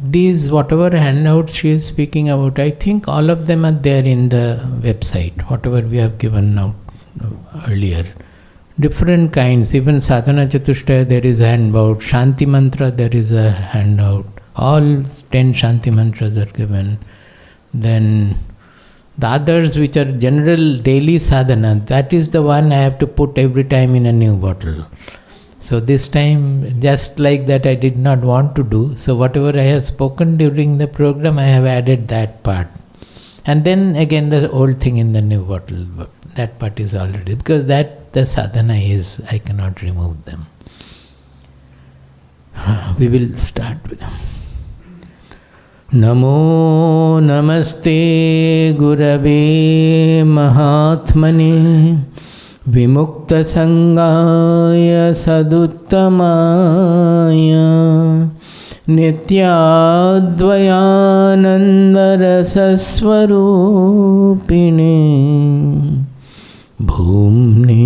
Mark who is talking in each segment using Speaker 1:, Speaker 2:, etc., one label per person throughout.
Speaker 1: These, whatever handouts she is speaking about, I think all of them are there in the website, whatever we have given out earlier. Different kinds, even Sadhana Chatushtaya there is a handout, Shanti Mantra there is a handout, all 10 Shanti Mantras are given. Then the others which are general daily sadhana, that is the one I have to put every time in a new bottle. So this time, just like that, I did not want to do. So whatever I have spoken during the program, I have added that part. And then again the old thing in the new bottle. That part is already, because that the sadhana is, I cannot remove them. We will start with them. Namo namaste gurave mahatmane vimukta sangaya saduttamaya nityadvayananda rasaswarupine bhumne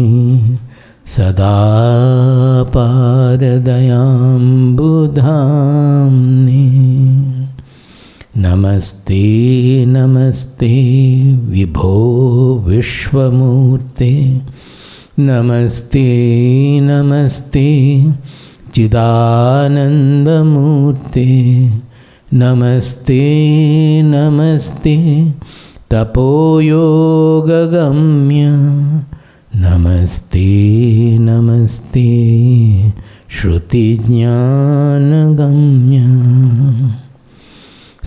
Speaker 1: sada paradayam budhamne Namaste, namaste, Vibho Vishwamurte. Namaste, namaste, Chidanandamurte. Namaste, namaste, Tapoyogagamya. Namaste, namaste, Shrutijnanagamya.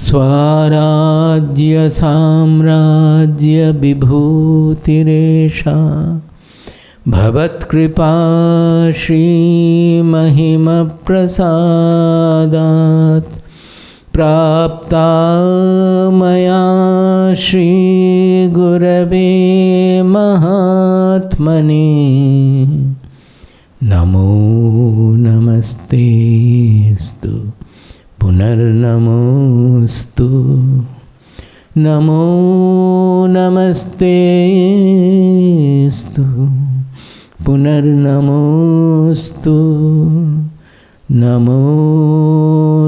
Speaker 1: Swarajya samrajya vibhutiresha bhavat kripa shri mahima prasadat prapta maya shri gurave mahatmane namo namaste stu Punarnamostu Namo namastestu Punarnamostu Namo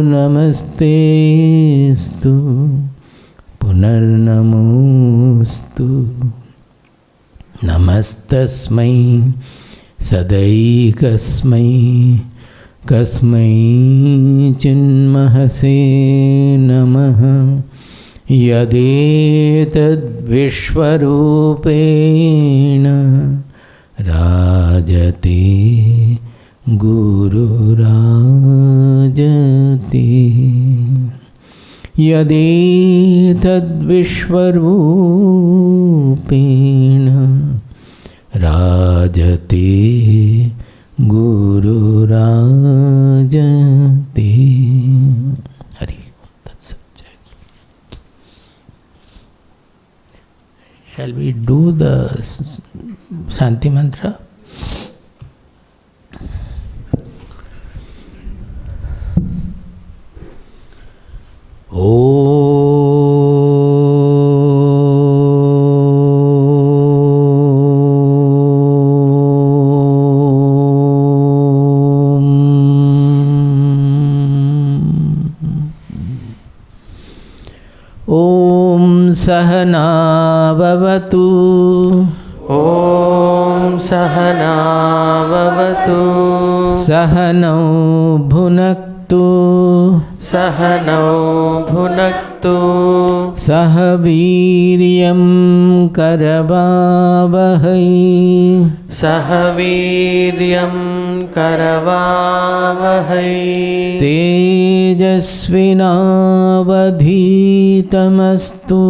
Speaker 1: namastestu Punarnamostu Namastasmai Sadaikasmai Kasmai chinmahase namaha yadetad vishwarupena rajate guru rajate yadetad vishwarupena rajate Guru Rajati. Hari, that's subject. Shall we do the Shanti Mantra? Sahana Bhavatu
Speaker 2: Om Sahana Bhavatu
Speaker 1: Sahanau Bhunaktu
Speaker 2: Sahanau Bhunaktu
Speaker 1: Sahaviryam Karavavahai
Speaker 2: Sahaviryam Karavavahai
Speaker 1: Tejasvinavadhitamastu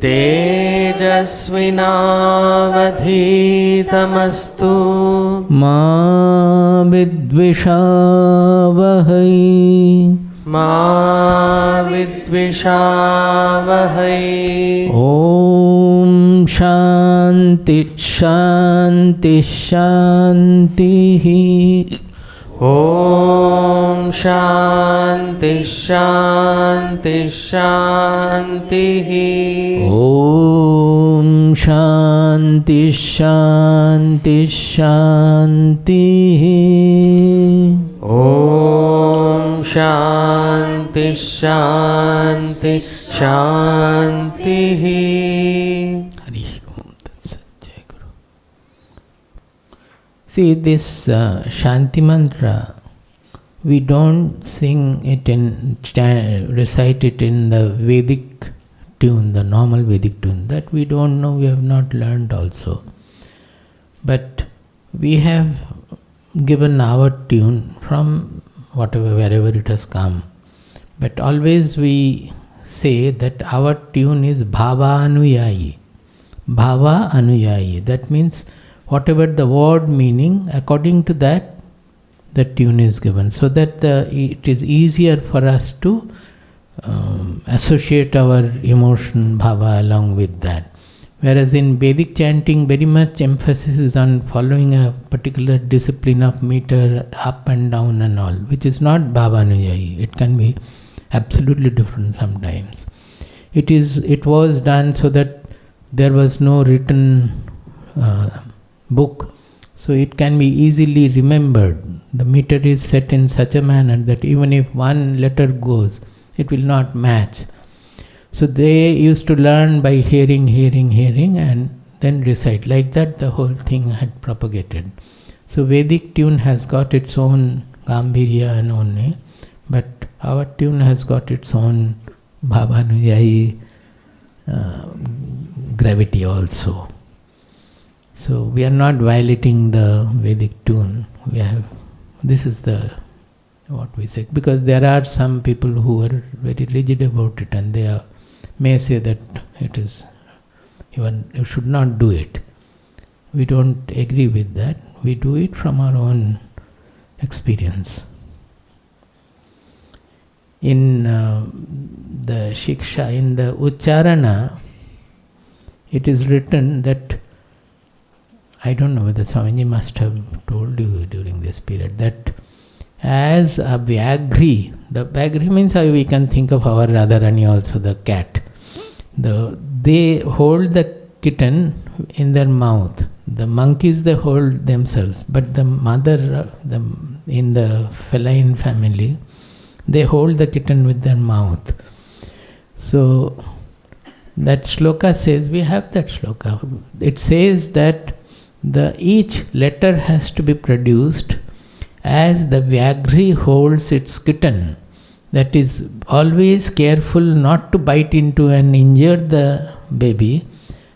Speaker 2: Tejasvinavadhitamastu
Speaker 1: Ma vidvishavahai
Speaker 2: Ma vidvishavahai
Speaker 1: Om Shanti Shanti Shanti
Speaker 2: Om Shanti Shanti Shanti
Speaker 1: Om Shanti Shanti Shanti
Speaker 2: Om Shanti Shanti Shanti.
Speaker 1: Hari Om Tat Sat. Jai Guru. See, this Shanti mantra, we don't sing it and recite it in the Vedic tune, the normal Vedic tune. That we don't know, we have not learned also. But we have given our tune from whatever, wherever it has come. But always we say that our tune is Bhava Anuyayi. Bhava Anuyayi. That means whatever the word meaning, according to that, the tune is given. So that it is easier for us to associate our emotion, bhava, along with that. Whereas in Vedic chanting, very much emphasis is on following a particular discipline of meter, up and down and all, which is not bhavanuyayi. It can be absolutely different sometimes. It was done so that there was no written book, so it can be easily remembered. The meter is set in such a manner that even if one letter goes, it will not match. So they used to learn by hearing and then recite. Like that the whole thing had propagated. So Vedic tune has got its own gambhirya and own, but our tune has got its own bhavanuyayi gravity also. So we are not violating the Vedic tune. This is what we say, because there are some people who are very rigid about it, and they may say that it is even you should not do it. We don't agree with that. We do it from our own experience. In the Shiksha, in the Ucharana, it is written that, I don't know whether Swamiji must have told you during this period, that as a Vyagri, the Vyagri means how we can think of our Radharani also, the cat. They hold the kitten in their mouth. The monkeys, they hold themselves, but the mother in the feline family, they hold the kitten with their mouth. So that shloka says, we have that shloka. It says that each letter has to be produced as the Vyagri holds its kitten. That is, always careful not to bite into and injure the baby.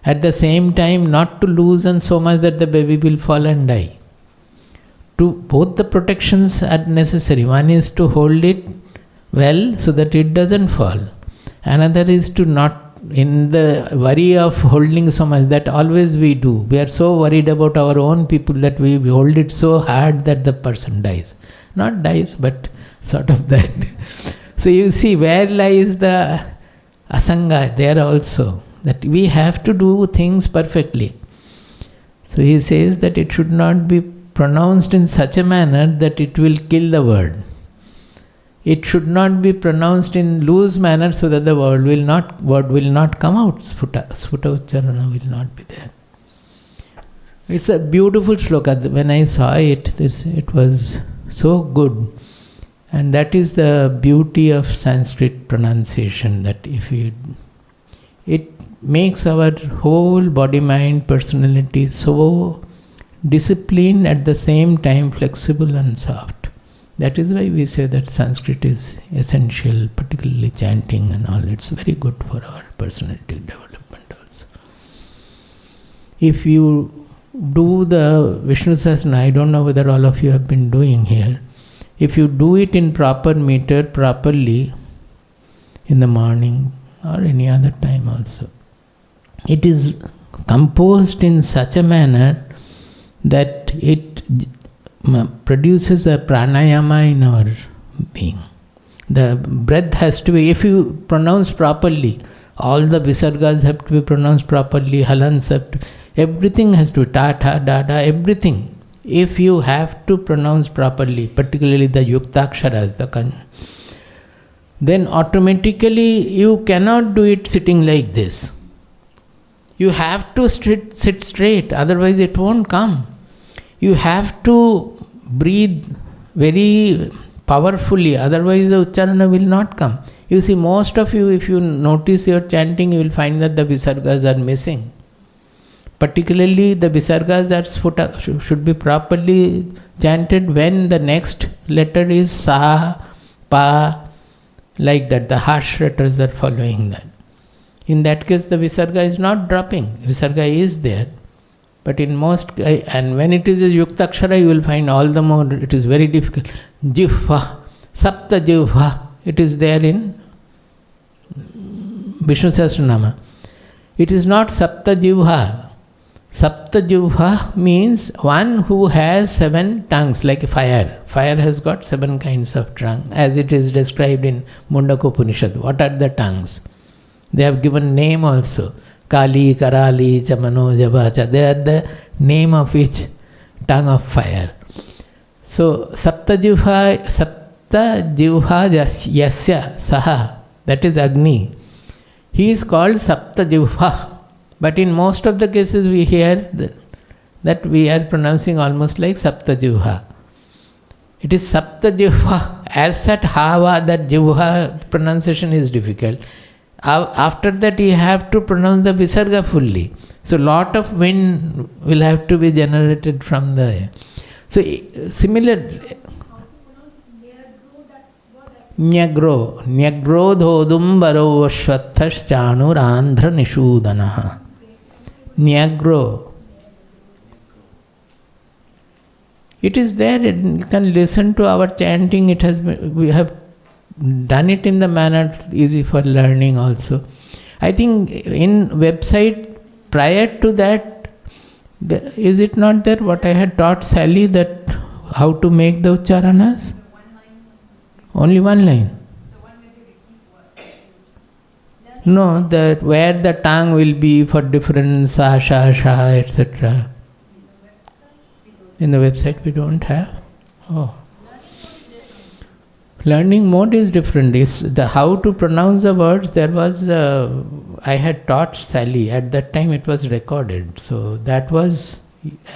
Speaker 1: At the same time, not to loosen so much that the baby will fall and die. Both the protections are necessary. One is to hold it well so that it doesn't fall. Another is to not, in the worry of holding so much, that always we do. We are so worried about our own people that we hold it so hard that the person dies. Not dies, but sort of that. So you see, where lies the asanga there also, that we have to do things perfectly. So he says that it should not be pronounced in such a manner that it will kill the word. It should not be pronounced in loose manner so that the word will not come out. Sfuta ucharana will not be there. It's a beautiful shloka. When I saw it, it was so good. And that is the beauty of Sanskrit pronunciation, that it makes our whole body, mind, personality so disciplined, at the same time flexible and soft. That is why we say that Sanskrit is essential, particularly chanting and all. It's very good for our personality development also. If you do the Vishnu Sahasranaam, I don't know whether all of you have been doing here. If you do it in proper meter, properly, in the morning or any other time also, it is composed in such a manner that it produces a pranayama in our being. The breath has to be, if you pronounce properly, all the visargas have to be pronounced properly, halans have to, everything has to be, ta, tha, da, da, everything. If you have to pronounce properly, particularly the yuktaksharas, then automatically you cannot do it sitting like this. You have to sit straight, otherwise it won't come. You have to breathe very powerfully, otherwise the Ucharana will not come. You see, most of you, if you notice your chanting, you will find that the Visargas are missing. Particularly the Visargas that should be properly chanted when the next letter is Sa, Pa, like that. The harsh letters are following that. In that case, the Visarga is not dropping. Visarga is there. But in most, and when it is a Yuktakshara, you will find all the more, it is very difficult. Jivha, Sapta Jivha, it is there in Vishnu Sahasranama. It is not Sapta Jivha. Sapta Jivha means one who has 7 tongues, like fire. Fire has got 7 kinds of tongue, as it is described in Mundaka Upanishad. What are the tongues? They have given name also. Kali, Karali, Chamano, Jabacha. They are the name of each tongue of fire. So, Sapta Jivha Yasya Saha, that is Agni. He is called Sapta Jivha. But in most of the cases we hear that we are pronouncing almost like Sapta Jivha. It is Sapta Jivha. As such, Hava, that Jivha pronunciation is difficult. After that you have to pronounce the Visarga fully. So lot of wind will have to be generated from the air. So similar. Nyagro. Nyagro dhodum baro shvathash chanur andhra nishudanaha. Nyagro. It is there. You can listen to our chanting. We have done it in the manner easy for learning also. I think in website prior to that, is it not there what I had taught Sally, that how to make the Ucharanas? Only one line. No, that where the tongue will be for different sa, sha, sha, etc. In the website we don't have. Oh. Learning mode is different. How to pronounce the words, there was, I had taught Sally. At that time it was recorded. So that was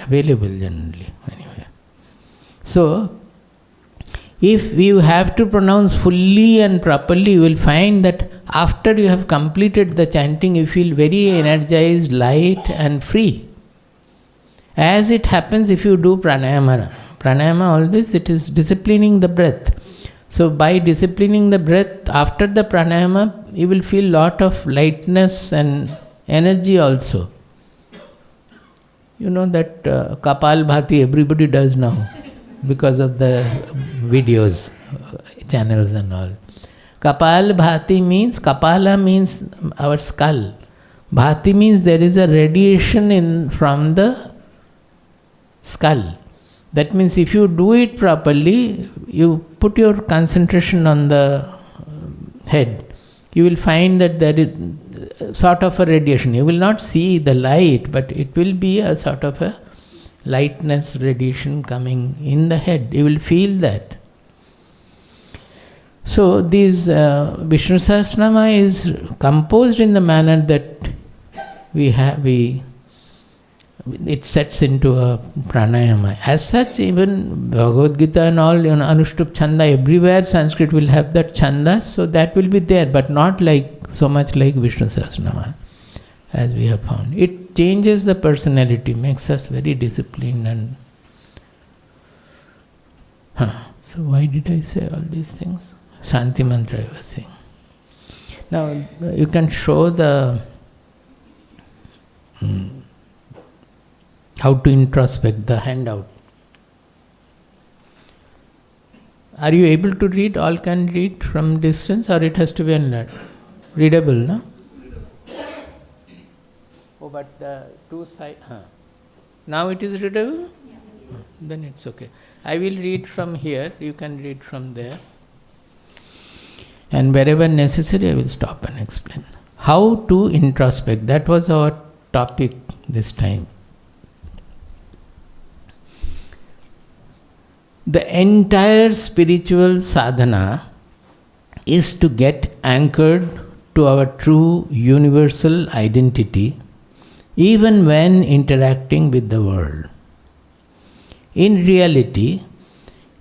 Speaker 1: available generally. Anyway. So, if you have to pronounce fully and properly, you will find that after you have completed the chanting, you feel very energized, light and free. As it happens if you do pranayama. Pranayama always, it is disciplining the breath. So by disciplining the breath, after the pranayama, you will feel lot of lightness and energy also. You know that Kapal Bhati everybody does now because of the videos, channels and all. Kapal Bhati means, Kapala means our skull. Bhati means there is a radiation from the skull. That means if you do it properly, you put your concentration on the head, you will find that there is sort of a radiation. You will not see the light, but it will be a sort of a lightness radiation coming in the head. You will feel that. So this Vishnu Sahasranama is composed in the manner that it sets into a pranayama. As such, even Bhagavad Gita and all, Anushtup Chanda, everywhere Sanskrit will have that chandas, so that will be there, but not so much like Vishnu Sahasranama, as we have found. It changes the personality, makes us very disciplined and... So why did I say all these things? Shanti Mantra I was saying. Now, you can show the... how to introspect, the handout. Are you able to read? All can read from distance, or it has to be readable, no? Oh, but the two sides, Now it is readable? Yeah. Then it's okay. I will read from here, you can read from there. And wherever necessary, I will stop and explain. How to introspect, that was our topic this time. The entire spiritual sadhana is to get anchored to our true universal identity, even when interacting with the world. In reality,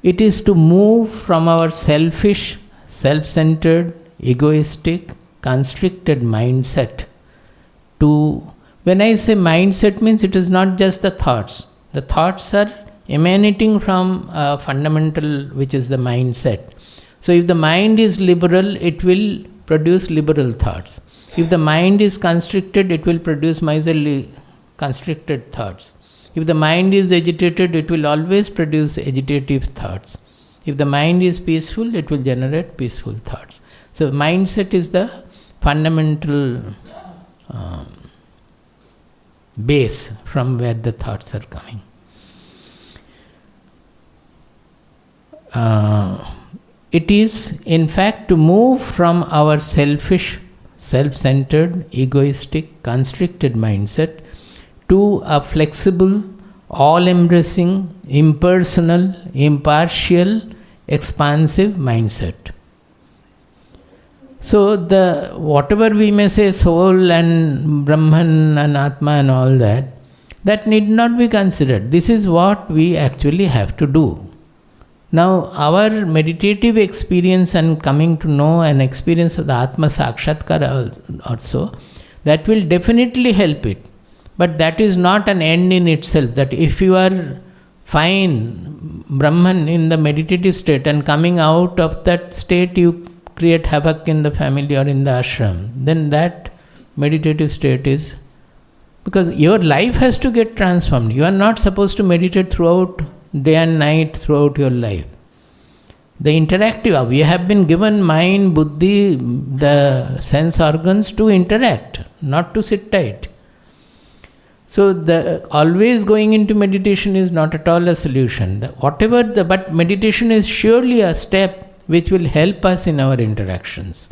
Speaker 1: It is to move from our selfish, self-centered, egoistic, constricted mindset to, when I say mindset, means it is not just the thoughts. The thoughts are emanating from a fundamental, which is the mindset. So if the mind is liberal, it will produce liberal thoughts. If the mind is constricted, it will produce miserly, constricted thoughts. If the mind is agitated, it will always produce agitative thoughts. If the mind is peaceful, it will generate peaceful thoughts. So mindset is the fundamental base from where the thoughts are coming. It is, in fact, to move from our selfish, self-centered, egoistic, constricted mindset to a flexible, all-embracing, impersonal, impartial, expansive mindset. So the whatever we may say, soul and Brahman and Atma and all that, that need not be considered. This is what we actually have to do. Now our meditative experience and coming to know and experience of the Atma Sakshatkara also, that will definitely help it. But that is not an end in itself, that if you are fine Brahman in the meditative state and coming out of that state you create havoc in the family or in the ashram, then that meditative state is, because your life has to get transformed. You are not supposed to meditate throughout day and night throughout your life. The interactive, we have been given mind, buddhi, the sense organs to interact, not to sit tight. So the always going into meditation is not at all a solution. But meditation is surely a step which will help us in our interactions.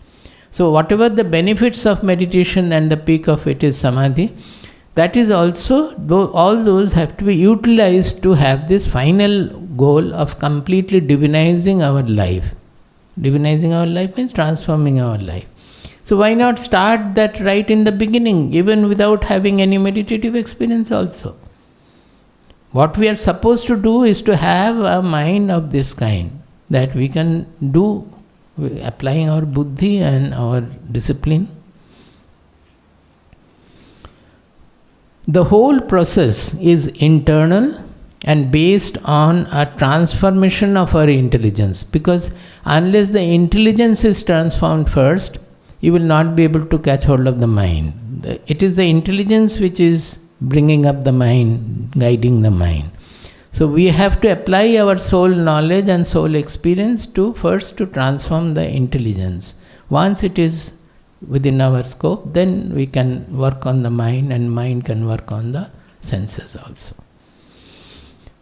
Speaker 1: So whatever the benefits of meditation, and the peak of it is samadhi, that is also, all those have to be utilized to have this final goal of completely divinizing our life. Divinizing our life means transforming our life. So why not start that right in the beginning, even without having any meditative experience also? What we are supposed to do is to have a mind of this kind, that we can do applying our buddhi and our discipline. The whole process is internal and based on a transformation of our intelligence, because unless the intelligence is transformed first, you will not be able to catch hold of the mind. It is the intelligence which is bringing up the mind, guiding the mind. So we have to apply our soul knowledge and soul experience to transform the intelligence. Once it is within our scope, then we can work on the mind, and mind can work on the senses also.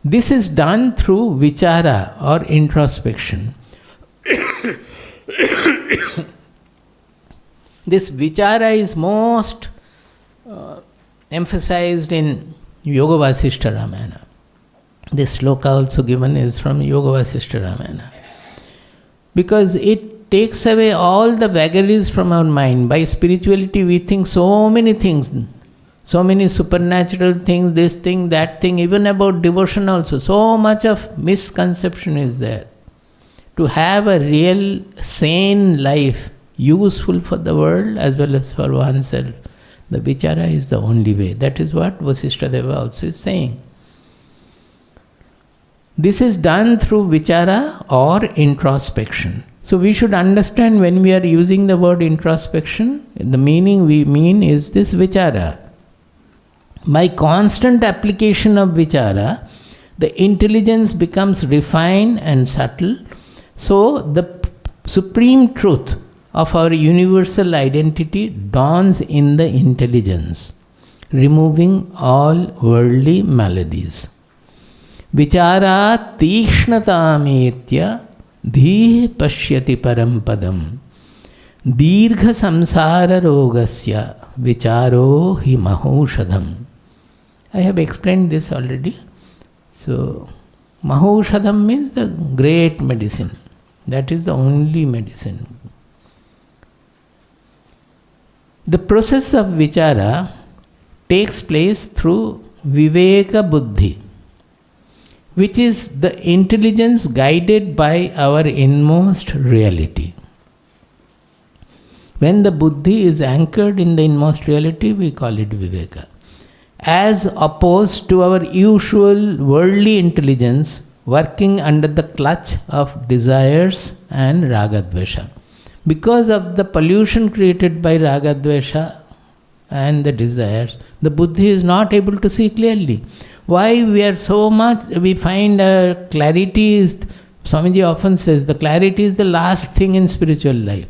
Speaker 1: This is done through vichara or introspection. This vichara is most emphasized in Yoga Vasishtha Ramayana. This sloka also given is from Yoga Vasishtha Ramayana. Because it takes away all the vagaries from our mind. By spirituality we think so many things, so many supernatural things, this thing, that thing, even about devotion also. So much of misconception is there. To have a real sane life, useful for the world as well as for oneself, the vichara is the only way. That is what Vasishtha Deva also is saying. This is done through vichara or introspection. So we should understand, when we are using the word introspection, the meaning we mean is this vichara. By constant application of vichara, the intelligence becomes refined and subtle. So the supreme truth of our universal identity dawns in the intelligence, removing all worldly maladies. Vichara tikshnatamethya dhih pashyati parampadam dirgha samsara rogasya vicharo hi mahaushadam. I have explained this already. So, mahaushadam means the great medicine. That is the only medicine. The process of vichara takes place through viveka buddhi. which is the intelligence guided by our inmost reality. When the buddhi is anchored in the inmost reality, we call it viveka. As opposed to our usual worldly intelligence working under the clutch of desires and ragadvesha. Because of the pollution created by ragadvesha and the desires, the buddhi is not able to see clearly. Why we are so much, we find clarity is, Swamiji often says, the clarity is the last thing in spiritual life.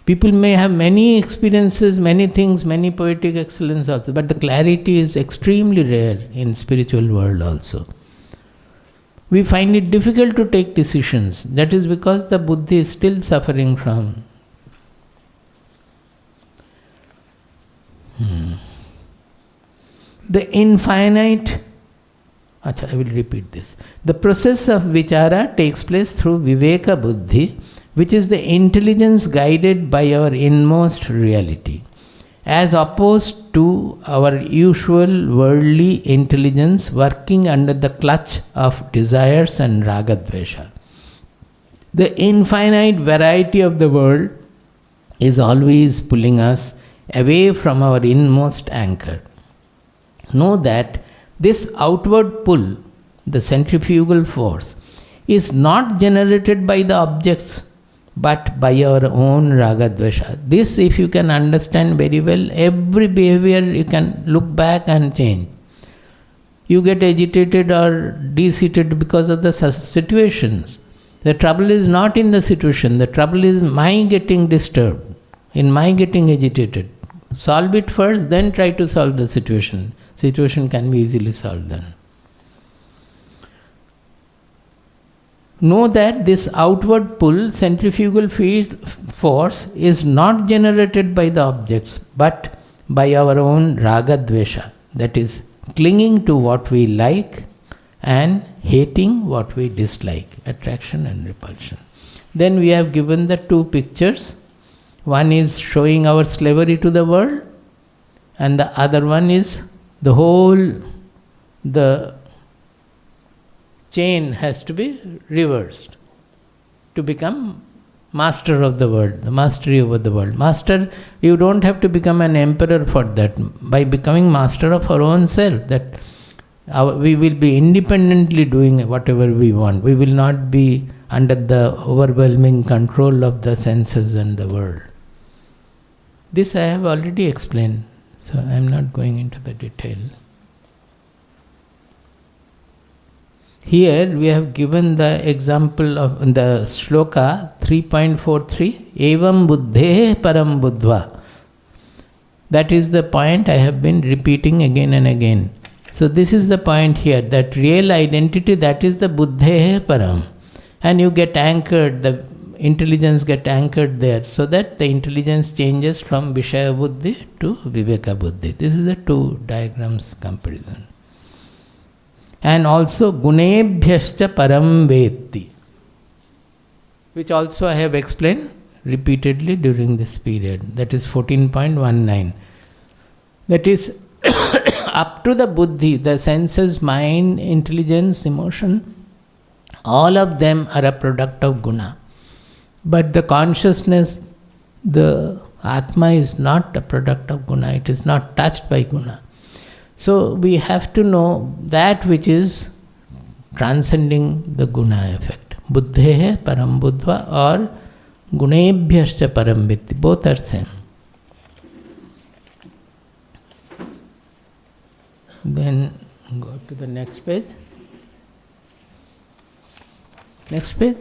Speaker 1: People may have many experiences, many things, many poetic excellence also, but the clarity is extremely rare in spiritual world also. We find it difficult to take decisions. That is because the buddhi is still suffering from the infinite. I will repeat this. The process of vichara takes place through viveka buddhi, which is the intelligence guided by our inmost reality, as opposed to our usual worldly intelligence working under the clutch of desires and ragadvesha. The infinite variety of the world is always pulling us away from our inmost anchor. Know that this outward pull, the centrifugal force, is not generated by the objects but by our own ragadvesha. This, if you can understand very well, every behavior you can look back and change. You get agitated or de-seated because of the situations. The trouble is not in the situation, the trouble is my getting disturbed, in my getting agitated. Solve it first, then try to solve the situation. Situation can be easily solved then. Know that this outward pull, centrifugal force, is not generated by the objects, but by our own ragadvesha, that is, clinging to what we like and hating what we dislike, attraction and repulsion. Then we have given the two pictures. One is showing our slavery to the world, and the other one is the chain has to be reversed to become master of the world, the mastery over the world. Master, you don't have to become an emperor for that. By becoming master of our own self, that we will be independently doing whatever we want. We will not be under the overwhelming control of the senses and the world. This I have already explained, so I am not going into the detail. Here we have given the example of the shloka 3.43, Evam buddhe param buddhva. That is the point I have been repeating again and again. So this is the point here, that real identity, that is the buddhe param. And you get anchored, the intelligence get anchored there, so that the intelligence changes from Vishaya buddhi to Viveka buddhi. This is the two diagrams comparison. And also gunebhyascha param vetti, which also I have explained repeatedly during this period. That is 14.19. That is up to the buddhi, the senses, mind, intelligence, emotion, all of them are a product of guna. But the consciousness, the Atma, is not a product of guna, it is not touched by guna. So we have to know that which is transcending the guna effect. Buddhehe param buddhva or gunebhyascha param vitti, both are same. Then go to the next page. Next page.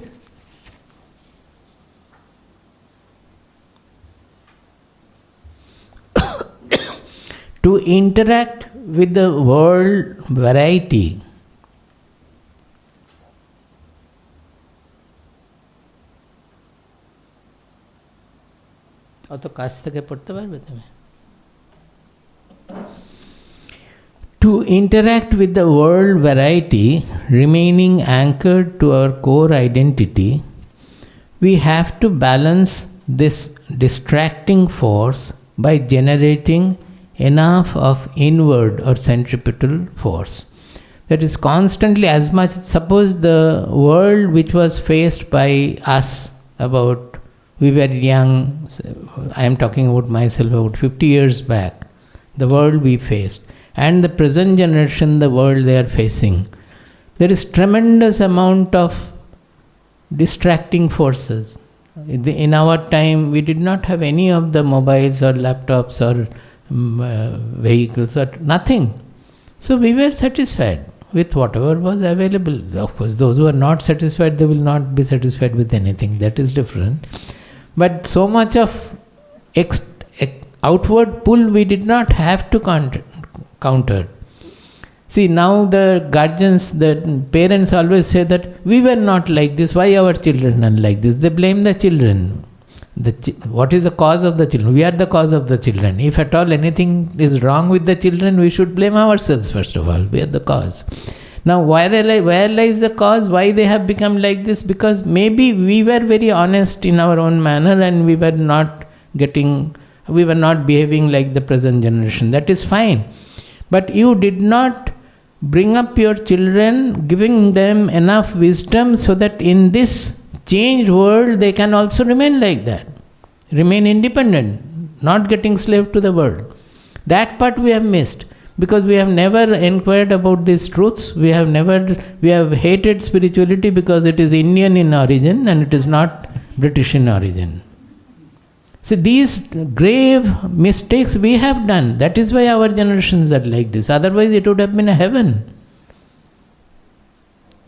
Speaker 1: To interact with the world variety, to interact with the world variety, remaining anchored to our core identity, we have to balance this distracting force by generating enough of inward or centripetal force. That is constantly as much, suppose the world which was faced by us about, we were young, I am talking about myself about 50 years back, the world we faced, and the present generation, the world they are facing. There is tremendous amount of distracting forces. In our time, we did not have any of the mobiles or laptops or vehicles or nothing. So we were satisfied with whatever was available. Of course, those who are not satisfied, they will not be satisfied with anything. That is different. But so much of outward pull we did not have to counter. See, now the guardians, the parents always say that we were not like this, why our children are like this? They blame the children. What is the cause of the children? We are the cause of the children. If at all anything is wrong with the children, we should blame ourselves first of all. We are the cause. Now, where lies the cause? Why they have become like this? Because maybe we were very honest in our own manner and we were not behaving like the present generation. That is fine. But you did not bring up your children, giving them enough wisdom so that in this changed world they can also remain like that. Remain independent, not getting slave to the world. That part we have missed. Because we have never inquired about these truths, we have hated spirituality because it is Indian in origin and it is not British in origin. See, these grave mistakes we have done. That is why our generations are like this. Otherwise it would have been a heaven.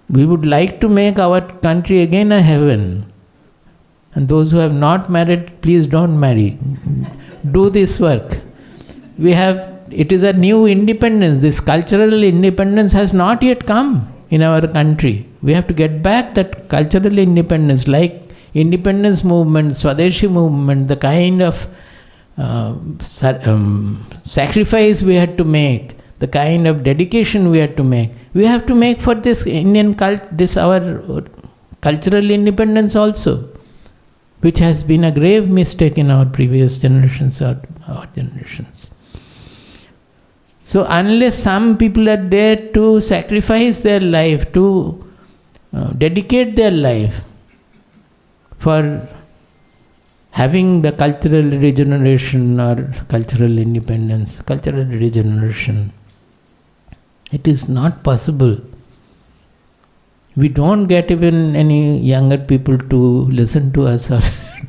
Speaker 1: We would like to make our country again a heaven. And those who have not married, please don't marry. Do this work. It is a new independence. This cultural independence has not yet come in our country. We have to get back that cultural independence, like independence movement, Swadeshi movement, the kind of sacrifice we had to make, the kind of dedication we had to make. We have to make for this Indian our cultural independence also, which has been a grave mistake in our previous generations or our generations. So unless some people are there to sacrifice their life, to dedicate their life for having the cultural regeneration or cultural independence, cultural regeneration, it is not possible. We don't get even any younger people to listen to us or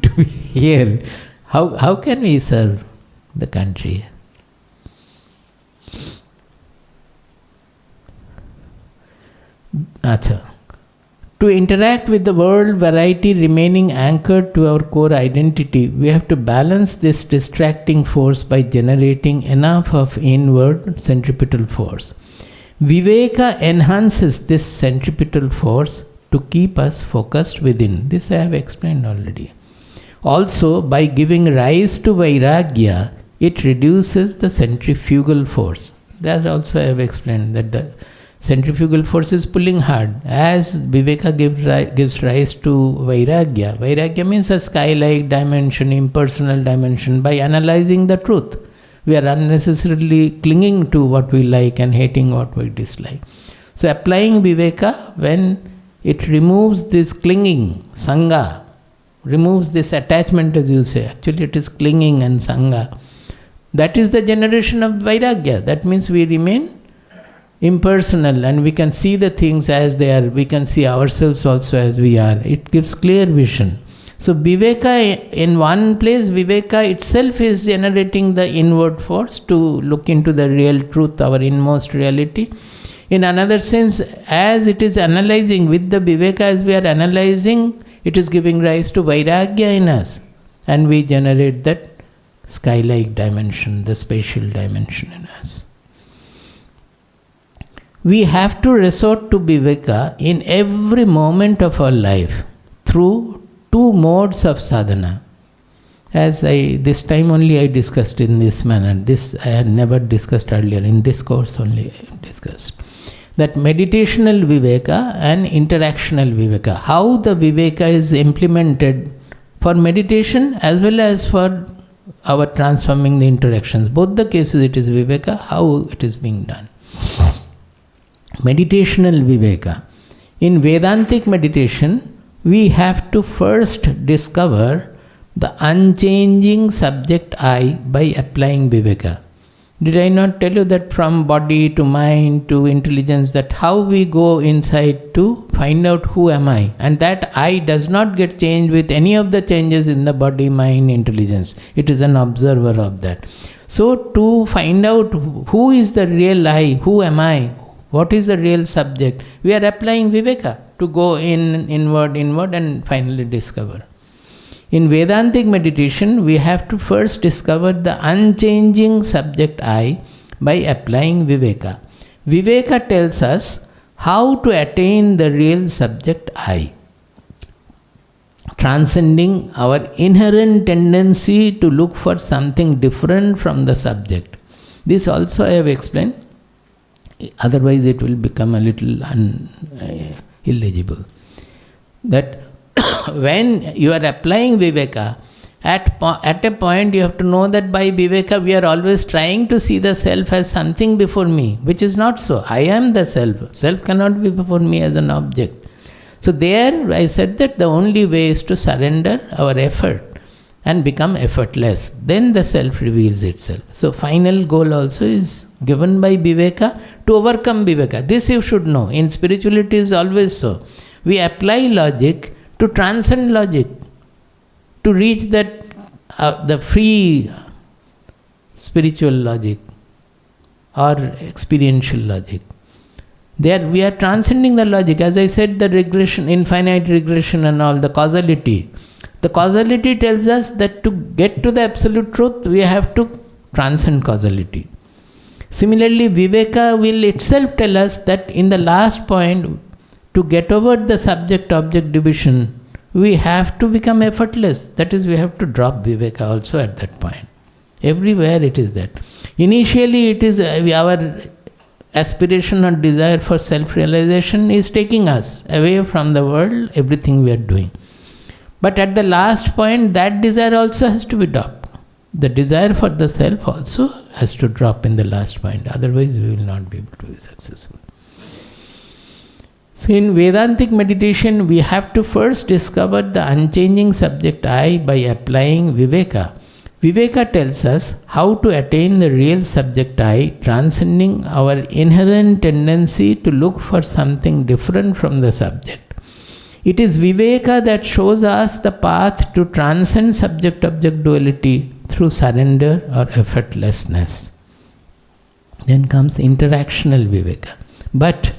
Speaker 1: to hear. How can we serve the country? To interact with the world variety remaining anchored to our core identity, we have to balance this distracting force by generating enough of inward centripetal force. Viveka enhances this centripetal force to keep us focused within. This I have explained already. Also, by giving rise to vairagya, it reduces the centrifugal force. That also I have explained, that the centrifugal force is pulling hard. As viveka gives rise to vairagya. Vairagya means a sky-like dimension, impersonal dimension. By analyzing the truth, we are unnecessarily clinging to what we like and hating what we dislike. So applying viveka, when it removes this clinging, sangha, removes this attachment, as you say. Actually it is clinging and sangha. That is the generation of vairagya. That means we remain impersonal and we can see the things as they are. We can see ourselves also as we are. It gives clear vision. So viveka, in one place, viveka itself is generating the inward force to look into the real truth, our inmost reality. In another sense, as it is analyzing with the viveka, as we are analyzing, it is giving rise to vairagya in us. And we generate that sky-like dimension, the spatial dimension in us. We have to resort to viveka in every moment of our life through two modes of sadhana. As this time only I discussed in this manner. This I had never discussed earlier. In this course only I discussed. That meditational viveka and interactional viveka. How the viveka is implemented for meditation as well as for our transforming the interactions. Both the cases it is viveka, how it is being done. meditational viveka. In Vedantic meditation, we have to first discover the unchanging subject I by applying viveka. Did I not tell you that from body to mind to intelligence, that how we go inside to find out who am I? And that I does not get changed with any of the changes in the body, mind, intelligence. It is an observer of that. So to find out who is the real I, who am I, what is the real subject, we are applying viveka to go inward and finally discover. In Vedantic meditation, we have to first discover the unchanging subject I by applying viveka. Viveka tells us how to attain the real subject I, transcending our inherent tendency to look for something different from the subject. This also I have explained, otherwise it will become a little illegible. That when you are applying viveka, at a point you have to know that by viveka we are always trying to see the self as something before me, which is not so. I am the self. Self cannot be before me as an object. So there I said that the only way is to surrender our effort and become effortless. Then the self reveals itself. So final goal also is given by viveka to overcome viveka. This you should know. In spirituality is always so. We apply logic to transcend logic, to reach that the free spiritual logic or experiential logic. There we are transcending the logic. As I said, the regression, infinite regression and all, the causality. The causality tells us that to get to the absolute truth, we have to transcend causality. Similarly, viveka will itself tell us that in the last point, to get over the subject-object division, we have to become effortless. That is, we have to drop viveka also at that point. Everywhere it is that. Initially, it is our aspiration or desire for self-realization is taking us away from the world, everything we are doing. But at the last point, that desire also has to be dropped. The desire for the self also has to drop in the last point. Otherwise, we will not be able to be successful. So in Vedantic meditation, we have to first discover the unchanging subject I by applying viveka. Viveka tells us how to attain the real subject I, transcending our inherent tendency to look for something different from the subject. It is viveka that shows us the path to transcend subject-object duality through surrender or effortlessness. Then comes interactional viveka. But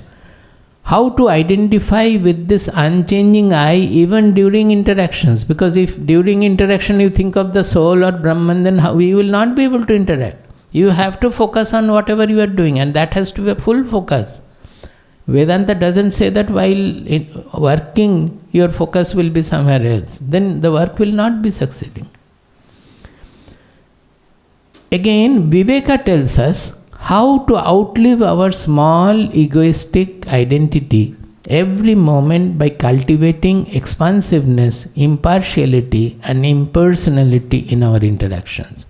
Speaker 1: how to identify with this unchanging I even during interactions? Because if during interaction you think of the soul or Brahman, then you will not be able to interact. You have to focus on whatever you are doing, and that has to be a full focus. Vedanta doesn't say that while working your focus will be somewhere else. Then the work will not be succeeding. Again, viveka tells us how to outlive our small egoistic identity every moment by cultivating expansiveness, impartiality and impersonality in our interactions.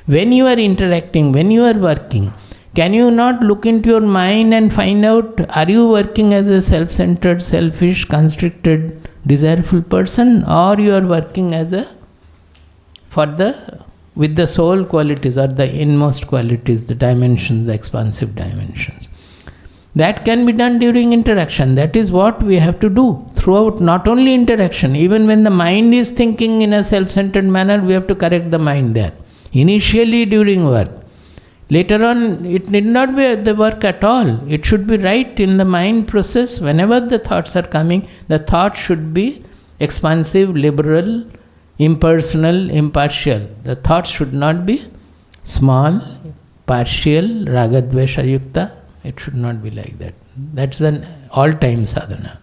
Speaker 1: When you are interacting, when you are working, can you not look into your mind and find out, are you working as a self-centered, selfish, constricted, desireful person, or you are working as with the soul qualities or the inmost qualities, the dimensions, the expansive dimensions. That can be done during interaction. That is what we have to do throughout, not only interaction. Even when the mind is thinking in a self-centered manner, we have to correct the mind there. Initially during work. Later on, it need not be the work at all. It should be right in the mind process. Whenever the thoughts are coming, the thought should be expansive, liberal, impersonal, impartial. The thoughts should not be small, partial, ragadvesha yukta. It should not be like that. That's an all-time sadhana.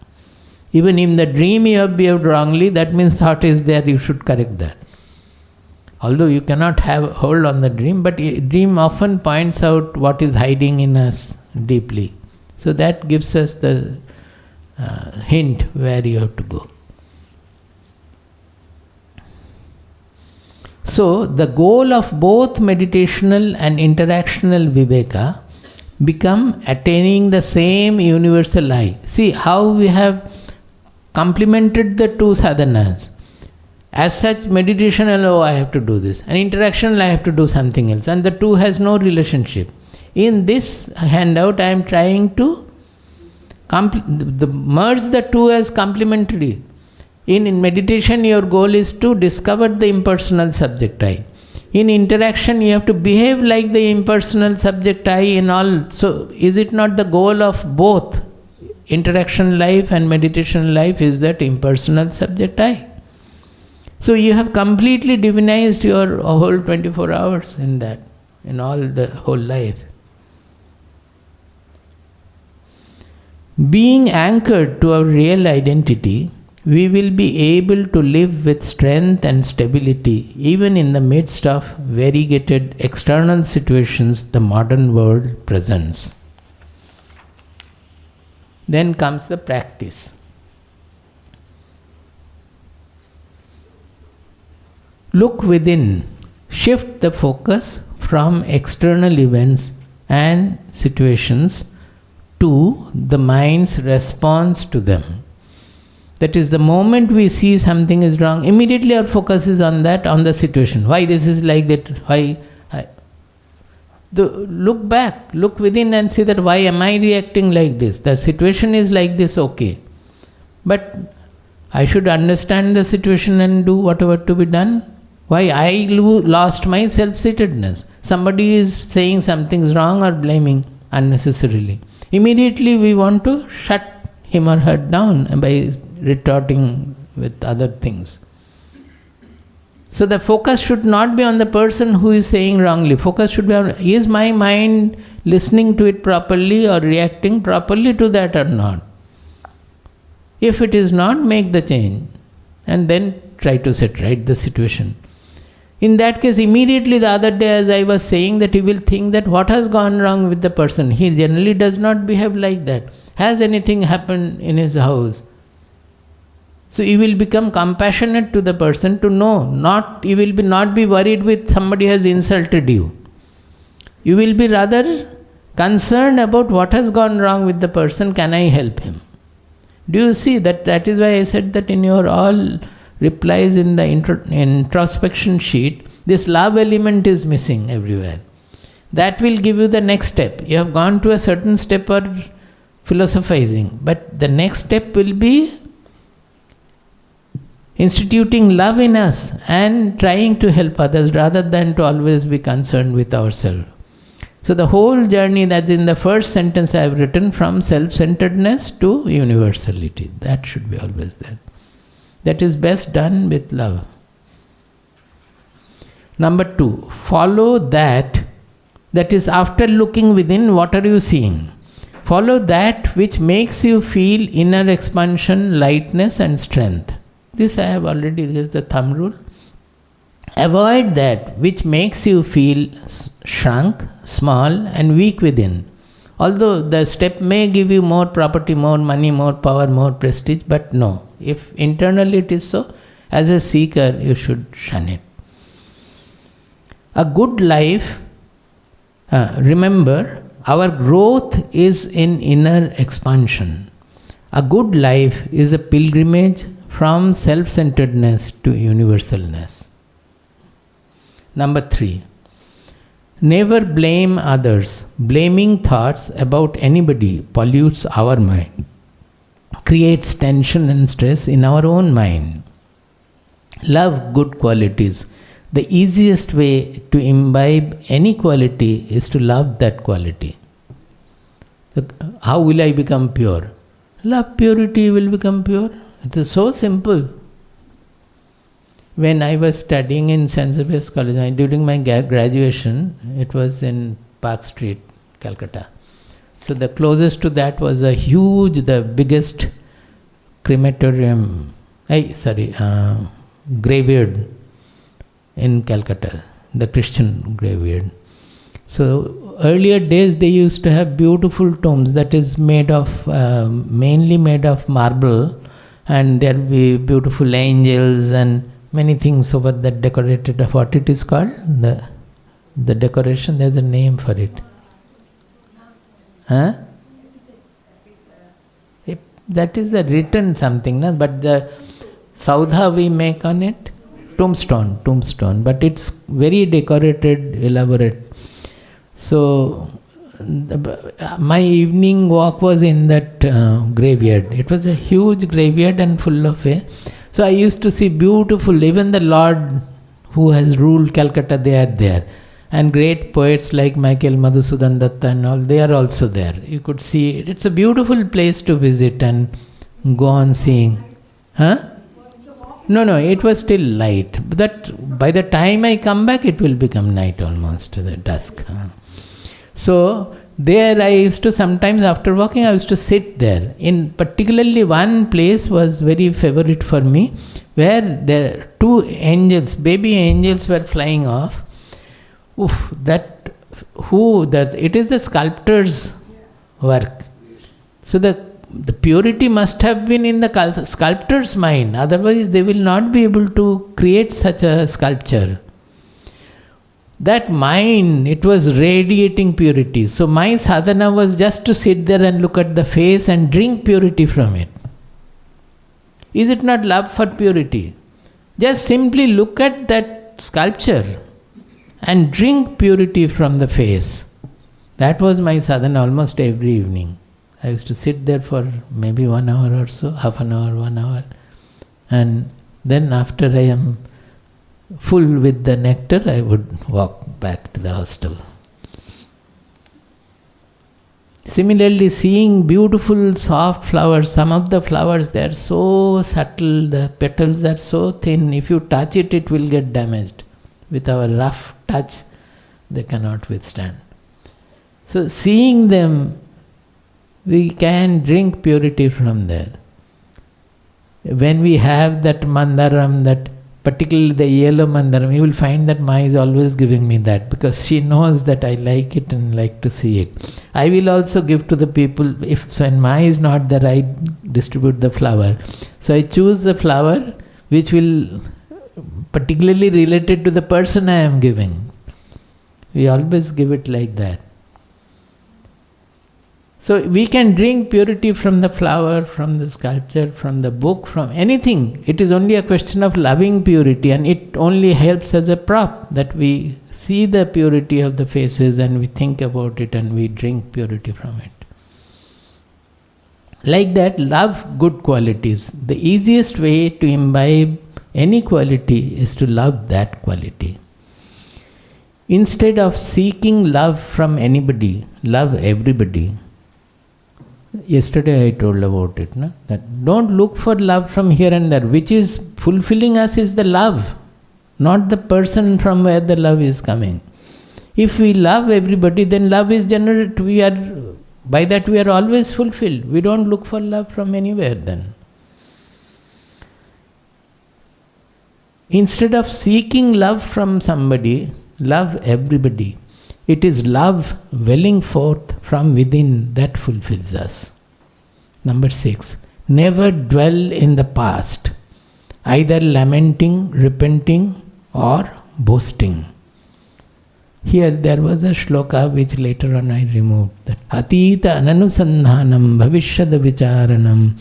Speaker 1: Even in the dream you have behaved wrongly, that means thought is there, you should correct that. Although you cannot have hold on the dream, but dream often points out what is hiding in us deeply. So that gives us the hint where you have to go. So the goal of both meditational and interactional viveka become attaining the same universal I. See how we have complemented the two sadhanas. As such, meditation alone, I have to do this. And interaction, I have to do something else. And the two has no relationship. In this handout, I am trying to merge the two as complementary. In meditation, your goal is to discover the impersonal subject I. In interaction, you have to behave like the impersonal subject I in all. So, is it not the goal of both interaction life and meditation life is that impersonal subject I? So, you have completely divinized your whole 24 hours in that, in all the whole life. Being anchored to our real identity, we will be able to live with strength and stability even in the midst of variegated external situations the modern world presents. Then comes the practice. Look within, shift the focus from external events and situations to the mind's response to them. That is, the moment we see something is wrong, immediately our focus is on that, on the situation. Why this is like that? Why? Look back, look within and see that why am I reacting like this? The situation is like this, okay. But I should understand the situation and do whatever to be done. Why I lost my self-centeredness? Somebody is saying something is wrong or blaming unnecessarily. Immediately we want to shut him or her down by retorting with other things. So the focus should not be on the person who is saying wrongly. Focus should be on, is my mind listening to it properly or reacting properly to that or not? If it is not, make the change and then try to set right the situation. In that case, immediately the other day as I was saying that he will think that what has gone wrong with the person. He generally does not behave like that. Has anything happened in his house? So you will become compassionate to the person to know, you will not be worried with somebody has insulted you. You will be rather concerned about what has gone wrong with the person, can I help him? Do you see that is why I said that in your all replies in the introspection sheet, this love element is missing everywhere. That will give you the next step. You have gone to a certain step or philosophizing, but the next step will be instituting love in us and trying to help others rather than to always be concerned with ourselves. So the whole journey that's in the first sentence I have written, from self-centeredness to universality, that should be always there. That is best done with love. Number 2, follow that is after looking within, what are you seeing? Follow that which makes you feel inner expansion, lightness and strength. This I have already, this is the thumb rule. Avoid that which makes you feel shrunk, small and weak within. Although the step may give you more property, more money, more power, more prestige, but no. If internally it is so, as a seeker you should shun it. A good life, remember, our growth is in inner expansion. A good life is a pilgrimage from self-centeredness to universalness. Number 3, never blame others. Blaming thoughts about anybody pollutes our mind, creates tension and stress in our own mind. Love good qualities. The easiest way to imbibe any quality is to love that quality. How will I become pure? Love purity, you will become pure. It is so simple. When I was studying in St. Xavier's College, during my graduation, it was in Park Street, Calcutta. So the closest to that was a huge, the biggest crematorium, graveyard in Calcutta, the Christian graveyard. So earlier days they used to have beautiful tombs that is made of, mainly made of marble, and there will be beautiful angels and many things over that decorated. What it is called? The decoration, there's a name for it. Huh? That is the written something, no? But the saudha we make on it, tombstone, but it's very decorated, elaborate. So my evening walk was in that graveyard. It was a huge graveyard and full of so I used to see beautiful, even the Lord who has ruled Calcutta, they are there. And great poets like Michael Madhusudan Datta and all, they are also there. You could see, it's a beautiful place to visit and go on seeing. Huh? No, it was still light. But that by the time I come back, it will become night almost, the dusk. So there I used to, sometimes after walking, I used to sit there. In particularly one place was very favorite for me, where the two angels, baby angels were flying off. Oof, it is the sculptor's work. So the purity must have been in the sculptor's mind, otherwise they will not be able to create such a sculpture. That mind, it was radiating purity. So my sadhana was just to sit there and look at the face and drink purity from it. Is it not love for purity? Just simply look at that sculpture and drink purity from the face. That was my sadhana almost every evening. I used to sit there for maybe 1 hour or so, half an hour, 1 hour. And then after I am full with the nectar, I would walk back to the hostel. Similarly, seeing beautiful soft flowers, some of the flowers, they are so subtle, the petals are so thin, if you touch it, it will get damaged. With our rough touch, they cannot withstand. So seeing them, we can drink purity from there. When we have that mandaram, that particularly the yellow mandaram, you will find that Ma is always giving me that, because she knows that I like it and like to see it. I will also give to the people, when Ma is not there, I distribute the flower. So I choose the flower which will particularly related to the person I am giving. We always give it like that. So we can drink purity from the flower, from the sculpture, from the book, from anything. It is only a question of loving purity, and it only helps as a prop, that we see the purity of the faces and we think about it and we drink purity from it. Like that, love good qualities. The easiest way to imbibe any quality is to love that quality. Instead of seeking love from anybody, love everybody. Yesterday I told about it, no? That don't look for love from here and there. Which is fulfilling us is the love, not the person from where the love is coming. If we love everybody, then love is generated. By that we are always fulfilled. We don't look for love from anywhere then. Instead of seeking love from somebody, love everybody. It is love welling forth from within that fulfills us. Number 6, never dwell in the past, either lamenting, repenting, or boasting. Here there was a shloka which later on I removed. That Atita ananusandhanam bhavishyada vicharanam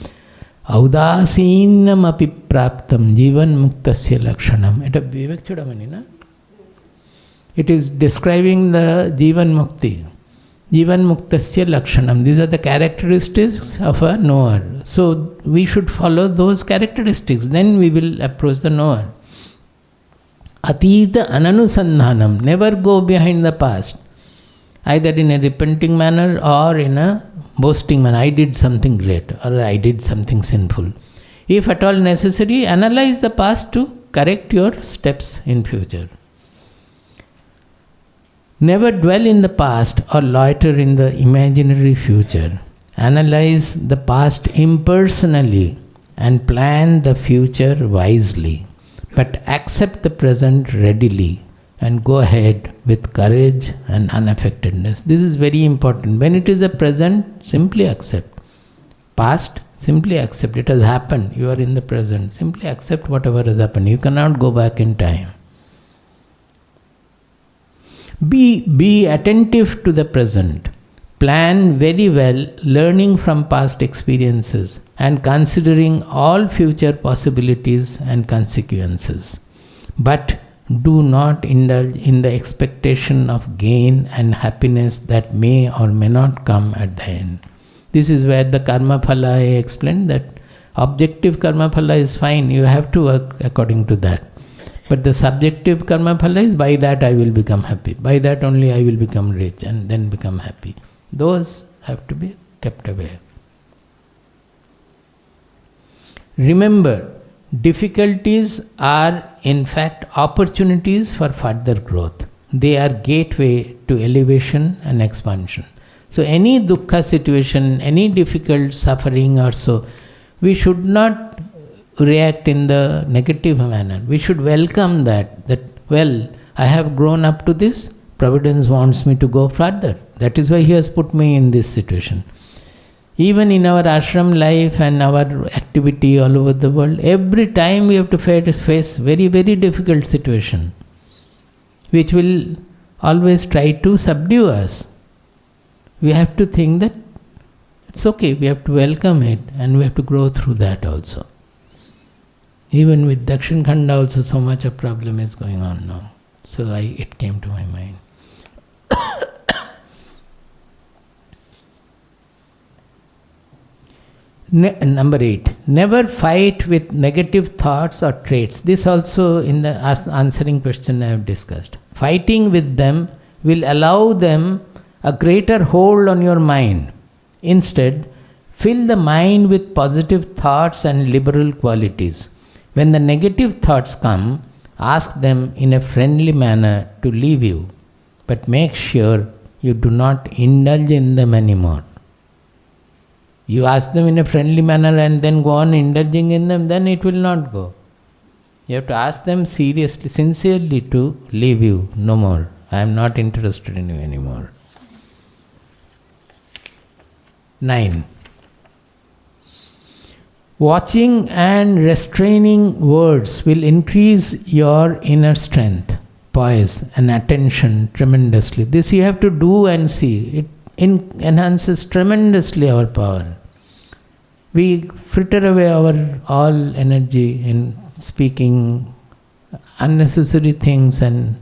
Speaker 1: audasinam api praptam jivan muktasya lakshanam. It a viveka chudamani, na? It is describing the Jivan Mukti. Jivan Muktasya Lakshanam. These are the characteristics of a knower. So we should follow those characteristics. Then we will approach the knower. Atita ananusandhanam. Never go behind the past. Either in a repenting manner or in a boasting manner. I did something great or I did something sinful. If at all necessary, analyze the past to correct your steps in future. Never dwell in the past or loiter in the imaginary future. Analyze the past impersonally and plan the future wisely. But accept the present readily and go ahead with courage and unaffectedness. This is very important. When it is a present, simply accept. Past, simply accept. It has happened. You are in the present. Simply accept whatever has happened. You cannot go back in time. Be attentive to the present. plan very well, learning from past experiences and considering all future possibilities and consequences. But do not indulge in the expectation of gain and happiness that may or may not come at the end. This is where the karma phala I explained that objective karma phala is fine, you have to work according to that. But the subjective karma phala is, by that I will become happy, by that only I will become rich and then become happy. Those have to be kept away. Remember, difficulties are in fact opportunities for further growth. They are gateway to elevation and expansion. So any dukkha situation, any difficult suffering or so, we should not react in the negative manner. We should welcome that, well, I have grown up to this, Providence wants me to go further. That is why He has put me in this situation. Even in our ashram life and our activity all over the world, every time we have to face very, very difficult situation, which will always try to subdue us. We have to think that it's okay, we have to welcome it and we have to grow through that also. Even with Dakshin Khanda also so much of problem is going on now. So it came to my mind. Number 8. Never fight with negative thoughts or traits. This also in the answering question I have discussed. Fighting with them will allow them a greater hold on your mind. Instead, fill the mind with positive thoughts and liberal qualities. When the negative thoughts come, ask them in a friendly manner to leave you, but make sure you do not indulge in them anymore. You ask them in a friendly manner and then go on indulging in them, then it will not go. You have to ask them seriously, sincerely to leave you no more. I am not interested in you anymore. 9. Watching and restraining words will increase your inner strength, poise and attention tremendously. This you have to do and see. It enhances tremendously our power. We fritter away our all energy in speaking unnecessary things and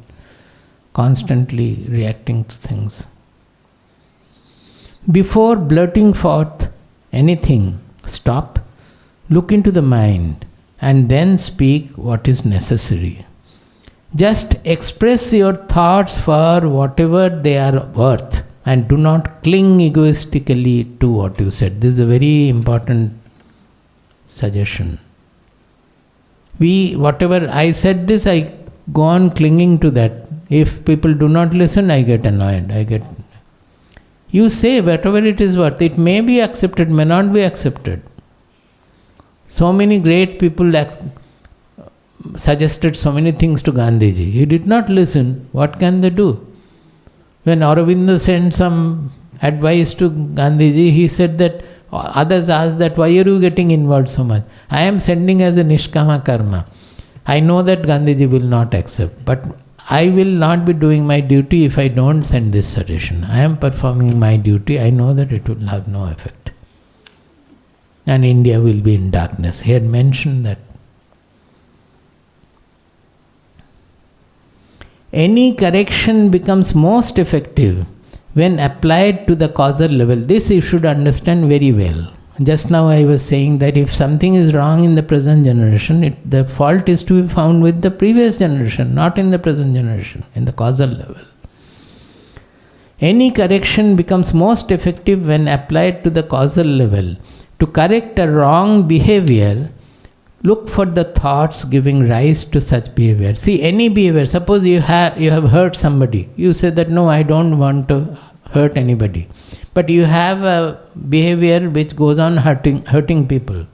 Speaker 1: constantly reacting to things. Before blurting forth anything, stop, look into the mind, and then speak what is necessary. Just express your thoughts for whatever they are worth, and do not cling egoistically to what you said. This is a very important suggestion. Whatever I said this, I go on clinging to that. If people do not listen, I get annoyed. You say whatever it is worth. It may be accepted, may not be accepted. So many great people suggested so many things to Gandhiji. He did not listen. What can they do? When Aurobindo sent some advice to Gandhiji, he said that others asked that why are you getting involved so much? I am sending as a nishkama karma. I know that Gandhiji will not accept, but I will not be doing my duty if I don't send this suggestion. I am performing my duty. I know that it will have no effect. And India will be in darkness. He had mentioned that. Any correction becomes most effective when applied to the causal level. This you should understand very well. Just now I was saying that if something is wrong in the present generation, the fault is to be found with the previous generation, not in the present generation, in the causal level. Any correction becomes most effective when applied to the causal level. To correct a wrong behavior, look for the thoughts giving rise to such behavior. See, any behavior, suppose you have hurt somebody. You say that no, I don't want to hurt anybody. But you have a behavior which goes on hurting people.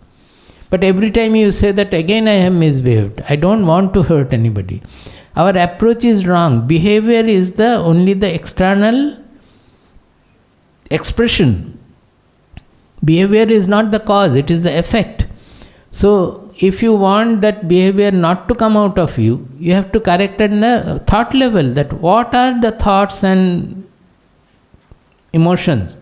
Speaker 1: But every time you say that again I have misbehaved, I don't want to hurt anybody. Our approach is wrong. Behavior is only the external expression. Behavior is not the cause, it is the effect. So, if you want that behavior not to come out of you, you have to correct it in the thought level, that what are the thoughts and emotions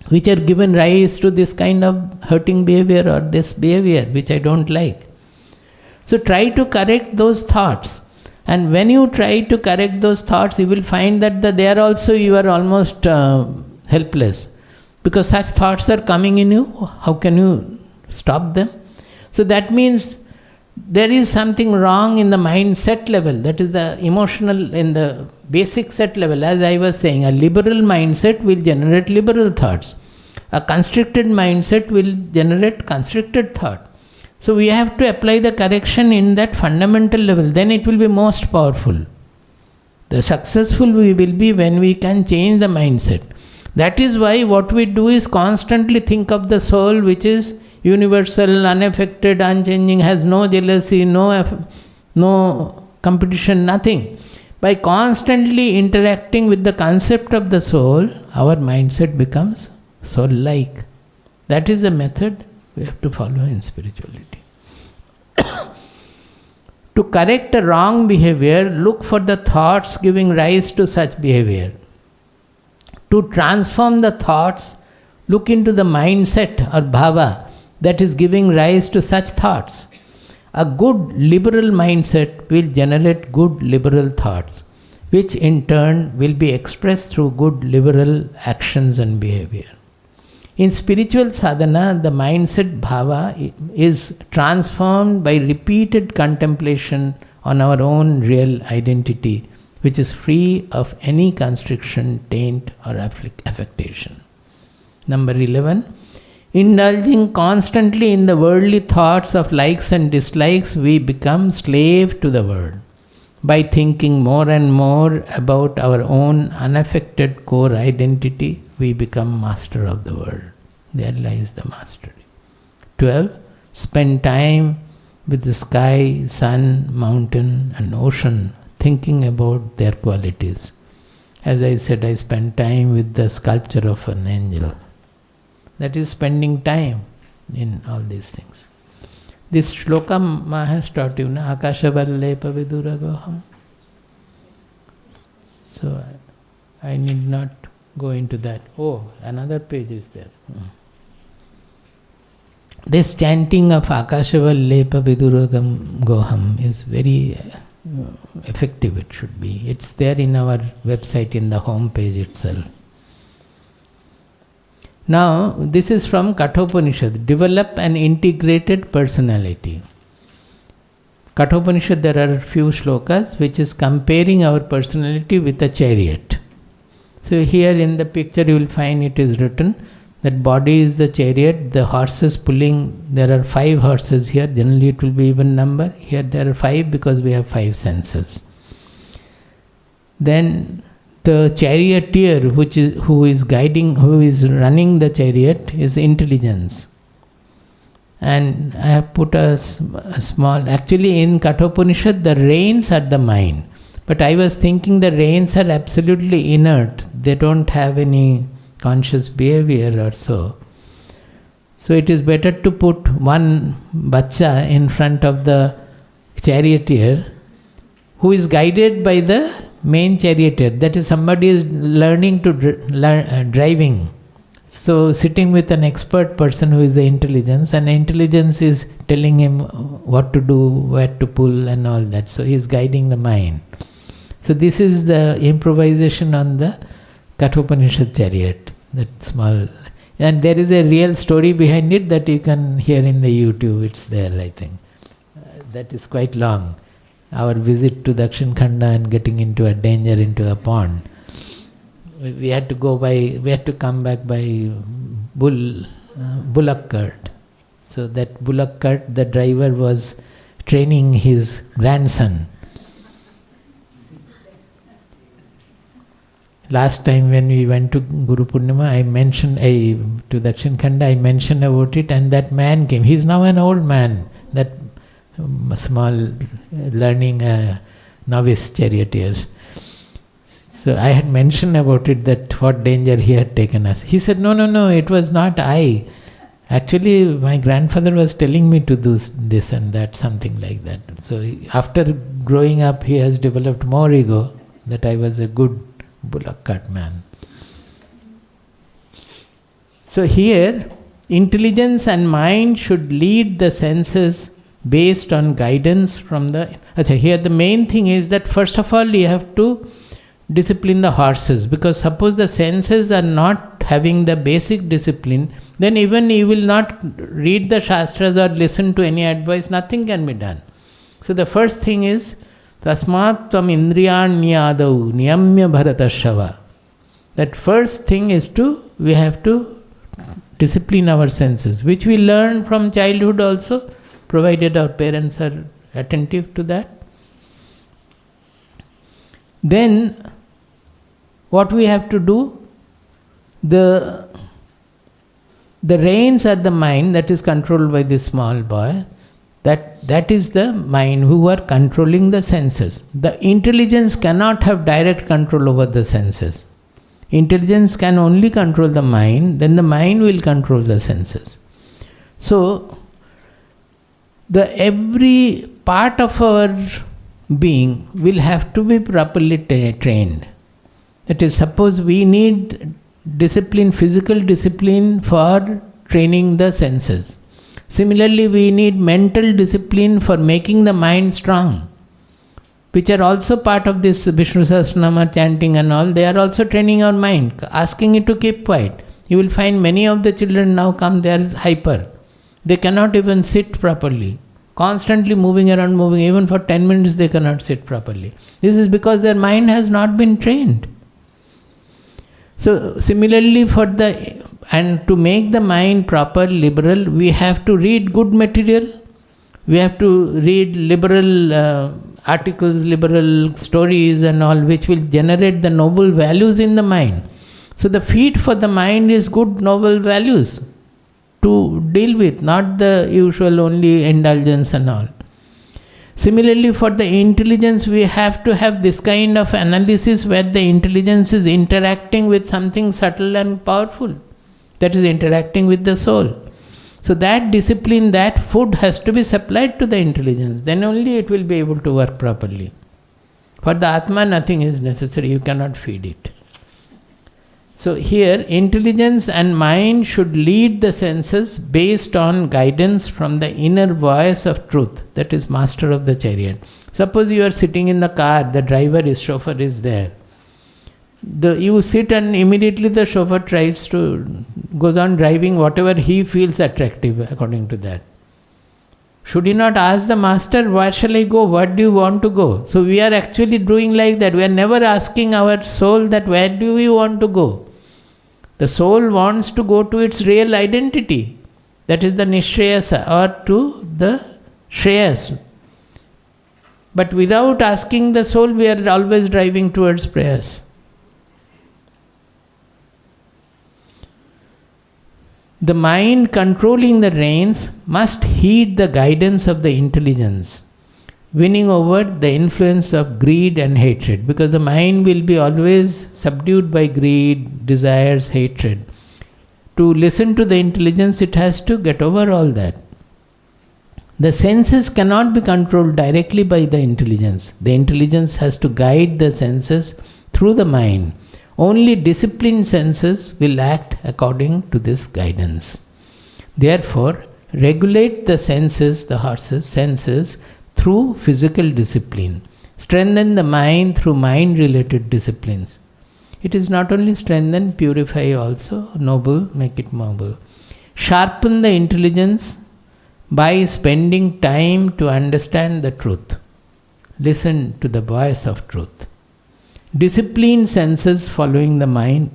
Speaker 1: which are given rise to this kind of hurting behavior or this behavior which I don't like. So try to correct those thoughts. And when you try to correct those thoughts, you will find that there also you are almost helpless. Because such thoughts are coming in you, how can you stop them? So that means there is something wrong in the mindset level, that is the emotional, in the basic set level. As I was saying, a liberal mindset will generate liberal thoughts. A constricted mindset will generate constricted thought. So we have to apply the correction in that fundamental level, then it will be most powerful. The successful we will be when we can change the mindset. That is why what we do is constantly think of the soul which is universal, unaffected, unchanging, has no jealousy, no competition, nothing. By constantly interacting with the concept of the soul, our mindset becomes soul-like. That is the method we have to follow in spirituality. To correct a wrong behavior, look for the thoughts giving rise to such behavior. To transform the thoughts, look into the mindset or bhava that is giving rise to such thoughts. A good liberal mindset will generate good liberal thoughts, which in turn will be expressed through good liberal actions and behavior. In spiritual sadhana, the mindset bhava is transformed by repeated contemplation on our own real identity, which is free of any constriction, taint or affectation. Number 11. Indulging constantly in the worldly thoughts of likes and dislikes, we become slave to the world. By thinking more and more about our own unaffected core identity, we become master of the world. There lies the mastery. 12. Spend time with the sky, sun, mountain and ocean, thinking about their qualities. As I said, I spend time with the sculpture of an angel. That is spending time in all these things. This shloka Ma has taught you, na? Akashavalle paviduragoham. So I need not go into that. Oh, another page is there. This chanting of Akashavalle paviduragam goham is very effective, it should be. It's there in our website in the home page itself. Now, this is from Kathopanishad. Develop an integrated personality. Kathopanishad, there are a few shlokas which is comparing our personality with a chariot. So here in the picture you will find it is written that body is the chariot, the horses pulling, there are 5 horses here, generally it will be even number. Here there are 5 because we have 5 senses. Then the charioteer who is running the chariot is intelligence. And I have put a small, actually in Kathopanishad the reins are the mind. But I was thinking the reins are absolutely inert. They don't have any conscious behavior or so. So it is better to put one bacha in front of the charioteer who is guided by the main charioteer. That is, somebody is learning to driving. So sitting with an expert person who is the intelligence, and the intelligence is telling him what to do, where to pull and all that. So he is guiding the mind. So this is the improvisation on the Kathopanishad chariot, that small. And there is a real story behind it that you can hear in the YouTube. It's there, I think. That is quite long. Our visit to Dakshin Khanda and getting into a danger into a pond. We had to come back by bullock cart. So that bullock cart, the driver was training his grandson. Last time when we went to Guru Purnima, I mentioned to Dakshin Khanda, I mentioned about it, and that man came. He's now an old man, that small learning novice charioteer. So I had mentioned about it, that what danger he had taken us. He said, no, it was not I. Actually, my grandfather was telling me to do this and that, something like that. So after growing up, he has developed more ego, that I was a good bullock cart man. So here, intelligence and mind should lead the senses based on guidance from the... Here the main thing is that first of all you have to discipline the horses, because suppose the senses are not having the basic discipline, then even you will not read the Shastras or listen to any advice, nothing can be done. So the first thing is Tasmat Tvam Indriyanyadau Niyamya Bharatashava. That first thing is we have to discipline our senses, which we learn from childhood also, provided our parents are attentive to that. Then what we have to do, the reins are the mind that is controlled by this small boy. That is the mind who are controlling the senses. The intelligence cannot have direct control over the senses. Intelligence can only control the mind, then the mind will control the senses. So, every part of our being will have to be properly trained. That is, suppose we need discipline, physical discipline for training the senses. Similarly, we need mental discipline for making the mind strong, which are also part of this Vishnu Sahasranama chanting and all. They are also training our mind, asking it to keep quiet. You will find many of the children now come, they are hyper. They cannot even sit properly. Constantly moving around, even for 10 minutes they cannot sit properly. This is because their mind has not been trained. So similarly and to make the mind proper, liberal, we have to read good material. We have to read liberal articles, liberal stories and all, which will generate the noble values in the mind. So the feed for the mind is good noble values to deal with, not the usual only indulgence and all. Similarly, for the intelligence, we have to have this kind of analysis where the intelligence is interacting with something subtle and powerful, that is interacting with the soul. So that discipline, that food has to be supplied to the intelligence, then only it will be able to work properly. For the Atma, nothing is necessary, you cannot feed it. So here, intelligence and mind should lead the senses based on guidance from the inner voice of truth, that is master of the chariot. Suppose you are sitting in the car, the chauffeur is there. You sit and immediately the chauffeur goes on driving whatever he feels attractive according to that. Should he not ask the master, where shall I go? What do you want to go? So we are actually doing like that. We are never asking our soul that where do we want to go? The soul wants to go to its real identity. That is the Nishreyasa, or to the Shreyas. But without asking the soul, we are always driving towards prayers. The mind controlling the reins must heed the guidance of the intelligence, winning over the influence of greed and hatred, because the mind will be always subdued by greed, desires, hatred. To listen to the intelligence, it has to get over all that. The senses cannot be controlled directly by the intelligence. The intelligence has to guide the senses through the mind. Only disciplined senses will act according to this guidance. Therefore, regulate the senses, the horses' senses, through physical discipline. Strengthen the mind through mind-related disciplines. It is not only strengthen, purify also, noble, make it mobile. Sharpen the intelligence by spending time to understand the truth. Listen to the voice of truth. Discipline senses following the mind,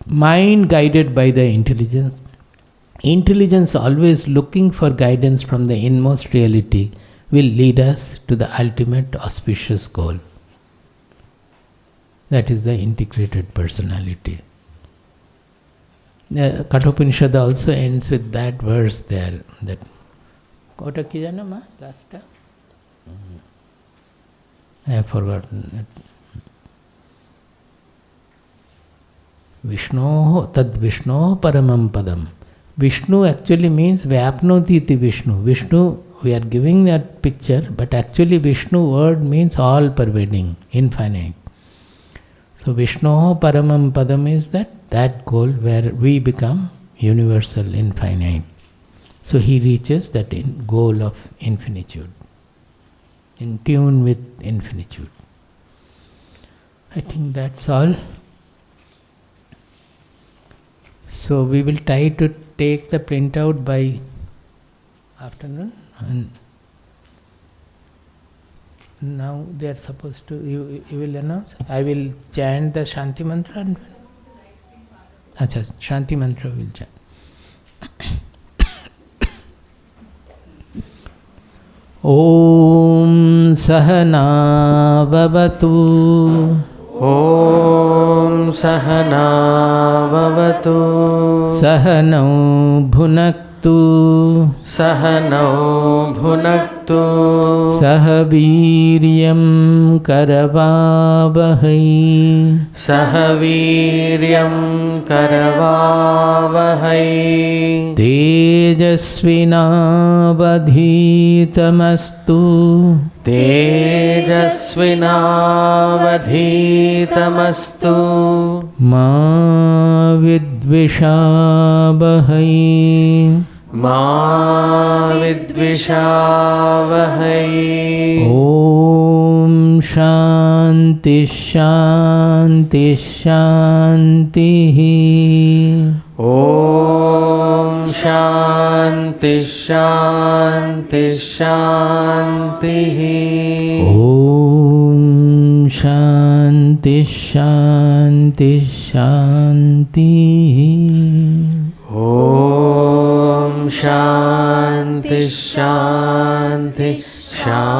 Speaker 1: mind guided by the intelligence. Intelligence always looking for guidance from the inmost reality will lead us to the ultimate auspicious goal. That is the integrated personality. The Kathopanishad also ends with that verse there. That Kota kijana ma last time? I have forgotten it. Vishnoho tad Vishnoho paramam padam. Vishnu actually means Vyapnoti iti Vishnu. Vishnu, we are giving that picture, but actually Vishnu word means all pervading, infinite. So Vishnoho paramam padam is that goal where we become universal, infinite. So he reaches that goal of infinitude, in tune with infinitude. I think that's all. So we will try to take the printout by afternoon, and now they are supposed to, you will announce. I will chant the Shanti mantra. Acha, Shanti mantra will chant. Om Sahana Bhavatu.
Speaker 2: Om Sahana Bhavatu.
Speaker 1: Sahanau Bhunaktu.
Speaker 2: Sahanau Bhunaktu.
Speaker 1: Sahaviryam Karavavahai.
Speaker 2: Sahaviryam Karavavahai.
Speaker 1: Tejasvinavadhitamastu.
Speaker 2: Tejasvinavadhitamastu.
Speaker 1: Ma vidvishavahai.
Speaker 2: Ma vidvishavahai.
Speaker 1: Om Shanti Shanti Shanti.
Speaker 2: Om Shanti Shanti Shanti.
Speaker 1: Om Shanti Shanti Shanti.
Speaker 2: Om Shanti Shanti Shanti.